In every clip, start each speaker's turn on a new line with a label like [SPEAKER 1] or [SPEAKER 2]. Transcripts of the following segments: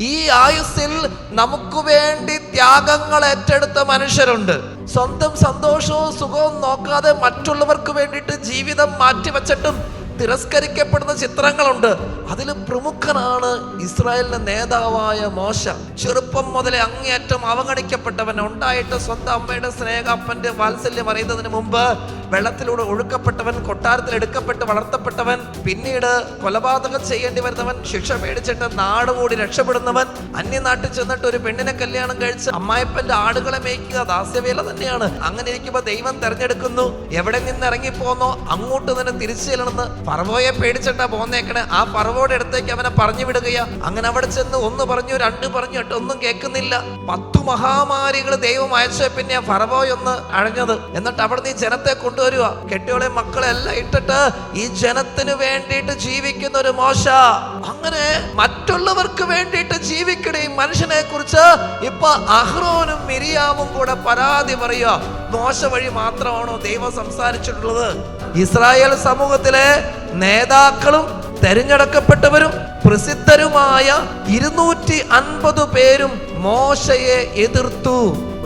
[SPEAKER 1] ഈ ആയുസ്സിൽ നമുക്ക് വേണ്ടി ത്യാഗങ്ങൾ ഏറ്റെടുത്ത മനുഷ്യരുണ്ട്. സ്വന്തം സന്തോഷവും സുഖവും നോക്കാതെ മറ്റുള്ളവർക്ക് വേണ്ടിയിട്ട് ജീവിതം മാറ്റിവെച്ചിട്ടും തിരസ്കരിക്കപ്പെടുന്ന ചിത്രങ്ങളുണ്ട്. അതിൽ പ്രമുഖനാണ് ഇസ്രായേലിന്റെ നേതാവായ മോശ. ചെറുപ്പം മുതലേ അങ്ങേയറ്റം അവഗണിക്കപ്പെട്ടവൻ, ഉണ്ടായിട്ട് സ്വന്തം അമ്മയുടെ സ്നേഹ, അപ്പന്റെ വാത്സല്യം അറിയുന്നതിന് മുമ്പ് വെള്ളത്തിലൂടെ ഒഴുക്കപ്പെട്ടവൻ, കൊട്ടാരത്തിൽ എടുക്കപ്പെട്ട് വളർത്തപ്പെട്ടവൻ, പിന്നീട് കൊലപാതകം ചെയ്യേണ്ടി വരുന്നവൻ, ശിക്ഷ മേടിച്ചിട്ട് നാട് കൂടി രക്ഷപ്പെടുന്നവൻ, അന്യനാട്ടിൽ ചെന്നിട്ട് ഒരു പെണ്ണിനെ കല്യാണം കഴിച്ച് അമ്മായിപ്പന്റെ ആടുകളെ മേയ്ക്കുക ദാസ്യവേല തന്നെയാണ്. അങ്ങനെ ഇരിക്കുമ്പോ ദൈവം തെരഞ്ഞെടുക്കുന്നു, എവിടെ നിന്ന് ഇറങ്ങിപ്പോന്നോ അങ്ങോട്ട് തന്നെ തിരിച്ചു ചെല്ലണമെന്ന്. ഫറവോയെ പേടിച്ചിട്ടാ പോന്നേക്കണേ. ആ ഫറവോയുടെ അടുത്തേക്ക് അവനെ പറഞ്ഞു വിടുകയാ. അങ്ങനെ അവിടെ ചെന്ന് 1 പറഞ്ഞു 2 പറഞ്ഞു 8 ഒന്നും കേൾക്കുന്നില്ല. 10 മഹാമാരികൾ ദൈവം അയച്ച പിന്നെ ഫറവോയൊന്ന് അഴഞ്ഞത്. എന്നിട്ട് അവിടെ നീ ജനത്തെ കൊണ്ടുവരുക, കെട്ടിയോളെ മക്കളെ എല്ലാം ഇട്ടിട്ട് ഈ ജനത്തിന് വേണ്ടിയിട്ട് ജീവിക്കുന്ന ഒരു മോശ. അങ്ങനെ മറ്റുള്ളവർക്ക് വേണ്ടിയിട്ട് ജീവിക്കണ ഈ മനുഷ്യനെ കുറിച്ച് ഇപ്പൊ അഹ്റോനും മിരിയാമും കൂടെ പരാതി പറയുക. മോശ വഴി മാത്രമാണോ ദൈവം സംസാരിച്ചിട്ടുള്ളത്? ഇസ്രായേൽ സമൂഹത്തിലെ നേതാക്കളും തെരഞ്ഞെടുക്കപ്പെട്ടവരും പ്രസിദ്ധരുമായ 250 പേരും മോശയെ എതിർത്തു.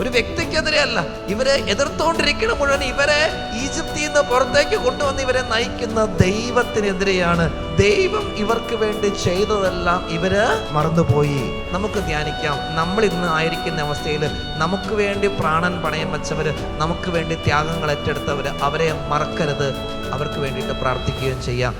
[SPEAKER 1] ഒരു വ്യക്തിക്കെതിരെ അല്ല, ഇവരെ എതിർത്തുകൊണ്ടിരിക്കുന്ന മുഴുവൻ ഇവരെ ഈജിപ്തിൽ നിന്ന് പുറത്തേക്ക് കൊണ്ടുവന്ന് ഇവരെ നയിക്കുന്ന ദൈവത്തിനെതിരെയാണ്. ദൈവം ഇവർക്ക് വേണ്ടി ചെയ്തതെല്ലാം ഇവര് മറന്നുപോയി. നമുക്ക് ധ്യാനിക്കാം. നമ്മൾ ഇന്ന് ആയിരിക്കുന്ന അവസ്ഥയിൽ നമുക്ക് വേണ്ടി പ്രാണൻ പണയം വെച്ചവര്, നമുക്ക് വേണ്ടി ത്യാഗങ്ങൾ ഏറ്റെടുത്തവര്, അവരെ മറക്കരുത്. അവർക്ക് വേണ്ടിയിട്ട് പ്രാർത്ഥിക്കുകയും ചെയ്യാം.